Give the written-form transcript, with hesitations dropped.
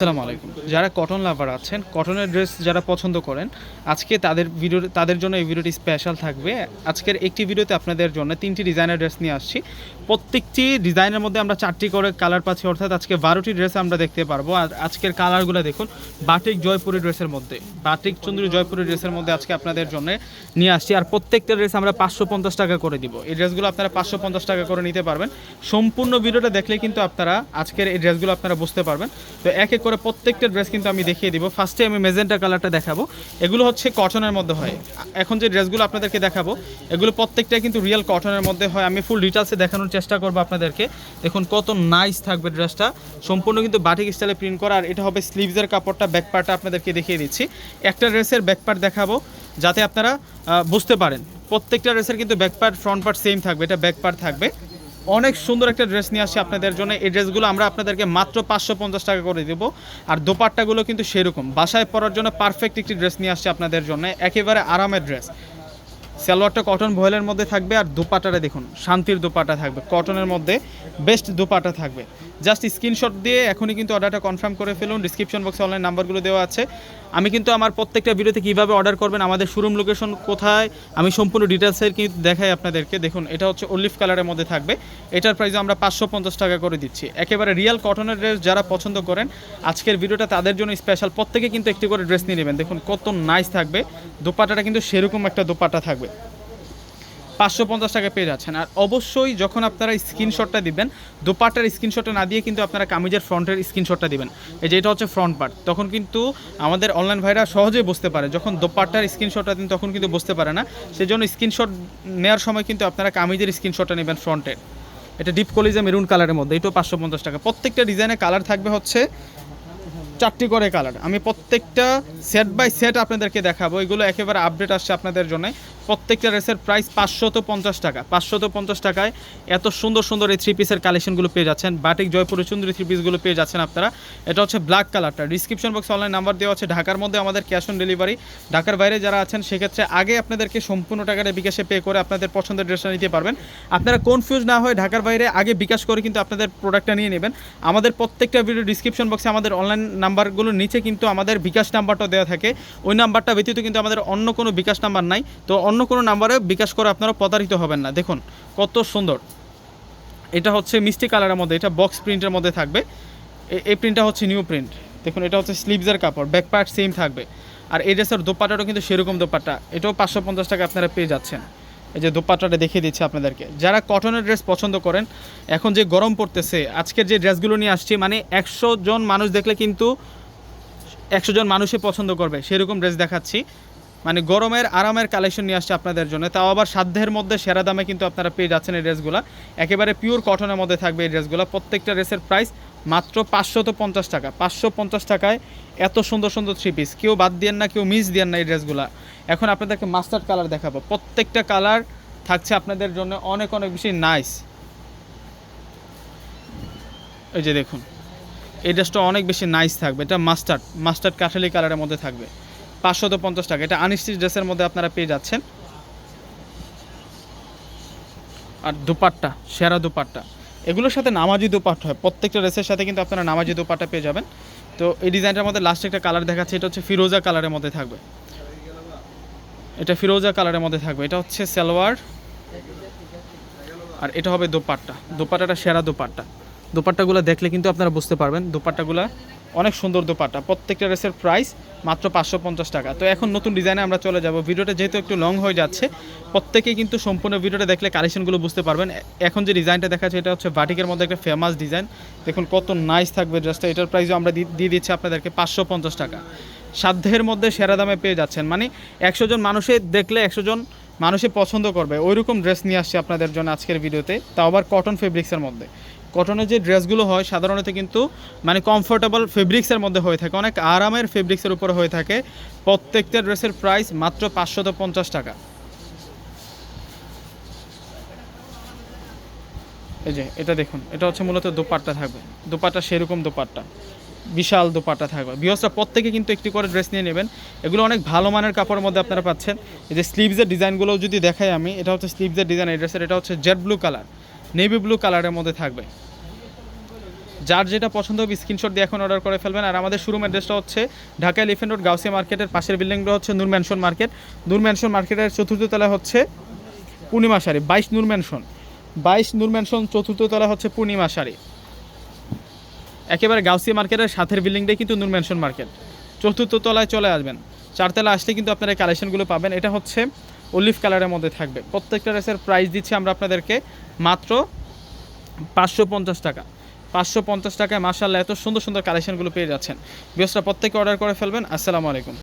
আসসালামু আলাইকুম। যারা কটন লাভার আছেন, কটনের ড্রেস যারা পছন্দ করেন, আজকে তাদের জন্য এই ভিডিওটি স্পেশাল থাকবে। আজকের একটি ভিডিওতে আপনাদের জন্য ৩টি ডিজাইনের ড্রেস নিয়ে আসছি। প্রত্যেকটি ডিজাইনের মধ্যে আমরা ৪টি করে কালার পাচ্ছি, অর্থাৎ আজকে ১২টি ড্রেস আমরা দেখতে পারবো। আর আজকের কালারগুলো দেখুন, বাটিক জয়পুরি ড্রেসের মধ্যে, বাটিক চন্দ্রী জয়পুরি ড্রেসের মধ্যে আজকে আপনাদের জন্য নিয়ে আসছি। আর প্রত্যেকটা ড্রেস আমরা ৫৫০ টাকা করে দিব। এই ড্রেসগুলো আপনারা ৫৫০ টাকা করে নিতে পারবেন। সম্পূর্ণ ভিডিওটা দেখলে কিন্তু আপনারা আজকের এই ড্রেসগুলো আপনারা বুঝতে পারবেন। তো এক এক করে প্রত্যেকটা ড্রেস কিন্তু আমি দেখিয়ে দিব। ফার্স্টে আমি মেজেন্টা কালারটা দেখাবো। এগুলো হচ্ছে কটনের মধ্যে হয়। এখন যে ড্রেসগুলো আপনাদেরকে দেখাবো, এগুলো প্রত্যেকটাই কিন্তু রিয়েল কটনের মধ্যে হয়। আমি ফুল ডিটেলসে দেখানোর চেষ্টা করবো আপনাদেরকে। দেখুন কত নাইস থাকবে ড্রেসটা, সম্পূর্ণ কিন্তু বাটিক স্টাইলে প্রিন্ট করা। আর এটা হবে স্লিভসের কাপড়টা, ব্যাক পার্টটা আপনাদেরকে দেখিয়ে দিচ্ছি। একটা ড্রেসের ব্যাক পার্ট দেখাবো যাতে আপনারা বুঝতে পারেন। প্রত্যেকটা ড্রেসের কিন্তু back part front part same থাকবে, এটা ব্যাক পার্ট থাকবে। অনেক সুন্দর একটা ড্রেস নিয়ে আসছি আপনাদের জন্য। এই ড্রেসগুলো আমরা আপনাদেরকে মাত্র ৫৫০ টাকা করে দেবো। আর দোপাট্টাগুলো কিন্তু সেরকম বাসায় পরার জন্য পারফেক্ট একটি ড্রেস নিয়ে আসছি আপনাদের জন্য, একেবারে আরামের ড্রেস। সালোয়ারটা কটন ভয়েলের মধ্যে থাকবে, আর দোপাট্টাটা দেখুন শান্তির দোপাট্টা থাকবে, কটনের মধ্যে বেস্ট দোপাট্টা থাকবে। জাস্ট স্ক্রিনশট দিয়ে এখনই কিন্তু অর্ডারটা কনফার্ম করে ফেলুন। ডিসক্রিপশন বক্সে অনলাইন নাম্বারগুলো দেওয়া আছে। আমি কিন্তু আমার প্রত্যেকটা ভিডিওতে কীভাবে অর্ডার করবেন, আমাদের শোরুম লোকেশন কোথায়, আমি সম্পূর্ণ ডিটেলসের কিন্তু দেখাই আপনাদেরকে। দেখুন এটা হচ্ছে অলিভ কালারের মধ্যে থাকবে। এটার প্রাইস আমরা ৫৫০ টাকা করে দিচ্ছি। একেবারে রিয়েল কটনের ড্রেস যারা পছন্দ করেন, আজকের ভিডিওটা তাদের জন্য স্পেশাল। প্রত্যেকে কিন্তু একটি করে ড্রেস নিয়ে নেবেন। দেখুন কত নাইস থাকবে, দোপাট্টাটা কিন্তু সেরকম একটা দোপাট্টা থাকবে। ৫৫০ টাকা পেয়ে যাচ্ছেন। আর অবশ্যই যখন আপনারা স্ক্রিনশটটা দিবেন, দোপাট্টার স্ক্রিনশটটা না দিয়ে কিন্তু আপনারা কামিজের ফ্রন্টের স্ক্রিনশটটা দিবেন। এই যে এটা হচ্ছে ফ্রন্ট পার্ট, তখন কিন্তু আমাদের অনলাইন ভাইরা সহজেই বুঝতে পারে। যখন দোপাট্টার স্ক্রিনশটটা দিন তখন কিন্তু বুঝতে পারে না, সেই জন্য স্ক্রিনশট নেওয়ার সময় কিন্তু আপনারা কামিজের স্ক্রিনশটটা নেবেন ফ্রন্টের। এটা ডিপ কলিজা মেরুন কালারের মধ্যে, এটাও ৫৫০ টাকা। প্রত্যেকটা ডিজাইনে কালার থাকবে হচ্ছে ৪টি করে কালার। আমি প্রত্যেকটা সেট বাই সেট আপনাদেরকে দেখাবো। এগুলো একেবারে আপডেট আসছে আপনাদের জন্য। প্রত্যেকটা ড্রেসের প্রাইস ৫৫০ টাকা। ৫৫০ টাকায় এত সুন্দর সুন্দর এই থ্রি পিসের কালেকশনগুলো পেয়ে যাচ্ছেন। বাটিক জয়পুরি চুন্দ্রি থ্রি পিসগুলো পেয়ে যাচ্ছেন আপনারা। এটা হচ্ছে ব্ল্যাক কালারটা। ডিসক্রিপশন বক্সে অনলাইন নাম্বার দেওয়া আছে। ঢাকার মধ্যে আমাদের ক্যাশ অন ডেলিভারি। ঢাকার বাইরে যারা আছেন সেক্ষেত্রে আগে আপনাদেরকে সম্পূর্ণ টাকাটা বিকাশে পে করে আপনাদের পছন্দের ড্রেসটা নিতে পারবেন। আপনারা কনফিউজ না হয়ে ঢাকার বাইরে আগে বিকাশ করে কিন্তু আপনাদের প্রোডাক্টটা নিয়ে নেবেন। আমাদের প্রত্যেকটা ভিডিও ডিসক্রিপশন বক্সে আমাদের অনলাইন নাম্বারগুলোর নিচে কিন্তু আমাদের বিকাশ নাম্বারটা দেওয়া থাকে। ওই নাম্বারটা ব্যতীত কিন্তু আমাদের অন্য কোনো বিকাশ নাম্বার নাই। তো অন্য কোনো নাম্বারে বিকাশ করে আপনারা প্রতারিত হবেন না। দেখুন কত সুন্দর, এটা হচ্ছে মিষ্টি কালারের মধ্যে, এটা বক্স প্রিন্টের মধ্যে থাকবে। এই প্রিন্টটা হচ্ছে নিউ প্রিন্ট। দেখুন এটা হচ্ছে স্লিভসের কাপড়, ব্যাক পার্ট সেম থাকবে। আর এই ড্রেসের দোপাট্টাটাও কিন্তু সেরকম দোপাট্টা, এটাও ৫৫০ টাকা আপনারা পেয়ে যাচ্ছেন। এই যে দোপাট্টাটা দেখিয়ে দিচ্ছে আপনাদেরকে। যারা কটনের ড্রেস পছন্দ করেন, এখন যে গরম পড়তেছে, আজকের যে ড্রেসগুলো নিয়ে আসছি, মানে ১০০ জন মানুষ দেখলে কিন্তু ১০০ জন মানুষই পছন্দ করবে সেরকম ড্রেস দেখাচ্ছি। মানে গরমের আরামের কালেকশন নিয়ে আসছে আপনাদের জন্য, তাও আবার সাধ্যের মধ্যে সেরা দামে কিন্তু আপনারা পেয়ে যাচ্ছেন এই ড্রেসগুলো। একেবারে পিওর কটনের মধ্যে থাকবে এই ড্রেসগুলো। প্রত্যেকটা ড্রেসের প্রাইস মাত্র ৫৫০ টাকা। ৫৫০ টাকায় এত সুন্দর সুন্দর থ্রি পিস, কেউ বাদ দিয়েন না, কেউ মিস দিয়েন না এই ড্রেসগুলো। এখন আপনাদেরকে মাস্টার্ড কালার দেখাবো। প্রত্যেকটা কালার থাকছে আপনাদের জন্য অনেক অনেক বেশি নাইস। এই যে দেখুন এই ড্রেসটা অনেক বেশি নাইস থাকবে। এটা মাস্টার্ড কাঠালি কালারের মধ্যে থাকবে। ৫৫০ টাকা। এটা আনস্টিচ ড্রেসের মধ্যে আপনারা পেয়ে যাচ্ছেন। আর দুপাট্টা, সেরা দুপাট্টা, এগুলোর সাথে নামাজি দুপাট্টা হয়। প্রত্যেকটা ড্রেসের সাথে কিন্তু আপনারা নামাজি দুপাট্টা পেয়ে যাবেন। তো এই ডিজাইনটার মধ্যে লাস্ট একটা কালার দেখাচ্ছে, এটা হচ্ছে ফিরোজা কালারের মধ্যে থাকবে। এটা ফিরোজা কালারের মধ্যে থাকবে। এটা হচ্ছে সালোয়ার, আর এটা হবে দোপাট্টা। দোপাট্টাটা সেরা দোপাট্টা। দোপাট্টাগুলো দেখলে কিন্তু আপনারা বুঝতে পারবেন, দোপাট্টাগুলো অনেক সুন্দর দোপাট্টা। প্রত্যেকটা ড্রেসের প্রাইস মাত্র ৫৫০ টাকা। তো এখন নতুন ডিজাইনে আমরা চলে যাব। ভিডিওটা যেহেতু একটু লং হয়ে যাচ্ছে, প্রত্যেকেই কিন্তু সম্পূর্ণ ভিডিওটা দেখলে কালেকশনগুলো বুঝতে পারবেন। এখন যে ডিজাইনটা দেখাচ্ছে এটা হচ্ছে বাটিকের মধ্যে একটা ফেমাস ডিজাইন। দেখুন কত নাইস থাকবে ড্রেসটা। এটার প্রাইসও আমরা দিয়ে দিচ্ছি আপনাদেরকে ৫৫০ টাকা। সাধ্যের মধ্যে সেরা দামে পেয়ে যাচ্ছেন। মানে ১০০ জন মানুষে দেখলে ১০০ জন মানুষই পছন্দ করবে ওইরকম ড্রেস নিয়ে আসছে আপনাদের জন্য আজকের ভিডিওতে, তাও আবার কটন ফেব্রিক্সের মধ্যে। কটনের যে ড্রেসগুলো হয় সাধারণত কিন্তু মানে কমফোর্টেবল ফেব্রিক্সের মধ্যে হয়ে থাকে, অনেক আরামের ফেব্রিক্সের উপর হয়ে থাকে। প্রত্যেকটা ড্রেসের প্রাইস মাত্র ৫৫০ টাকা। এই যে এটা দেখুন, এটা হচ্ছে মূলত দোপাট্টা থাকবে। দোপাট্টা সেরকম দোপাট্টা, বিশাল দোপাট্টা থাকবে। ভিউয়ার্সরা প্রত্যেকে কিন্তু একটি করে ড্রেস নিয়ে নেবেন। এগুলো অনেক ভালো মানের কাপড়ের মধ্যে আপনারা পাচ্ছেন। এই যে স্লিভসের ডিজাইনগুলো যদি দেখাই আমি, এটা হচ্ছে স্লিভসের ডিজাইন এই ড্রেসের। এটা হচ্ছে Z blue colour, navy blue কালারের মধ্যে থাকবে। যার যেটা পছন্দ হবে স্ক্রিনশট দিয়ে এখন অর্ডার করে ফেলবেন। আর আমাদের শোরুম অ্যাড্রেসটা হচ্ছে ঢাকা এলিফ্যান্ট রোড গাউসিয়া মার্কেটের পাশের বিল্ডিংটা হচ্ছে নূর ম্যানশন মার্কেট। নূর ম্যানশন মার্কেটের চতুর্থ তলা হচ্ছে পূর্ণিমা শাড়ি, 22 নূর ম্যানশন, 22 নূর ম্যানশন চতুর্থ তলা হচ্ছে পূর্ণিমা শাড়ি। একেবারে গাউসিয়া মার্কেটের সাথের বিল্ডিংটাই কিন্তু নূর ম্যানশন মার্কেট। চতুর্থ তলায় চলে আসবেন, চারতলা আসলে কিন্তু আপনারা এই কালেকশনগুলো পাবেন। এটা হচ্ছে অলিভ কালারের মধ্যে থাকবে। প্রত্যেকটা ড্রেসের প্রাইস দিচ্ছি আমরা আপনাদেরকে মাত্র 550 টাকা। 550 টাকায় মাশাআল্লাহ এত সুন্দর সুন্দর কালেকশনগুলো পেয়ে যাচ্ছেন। ভিউয়ার্সরা প্রত্যেকে অর্ডার করে ফেলবেন। আসসালামু আলাইকুম।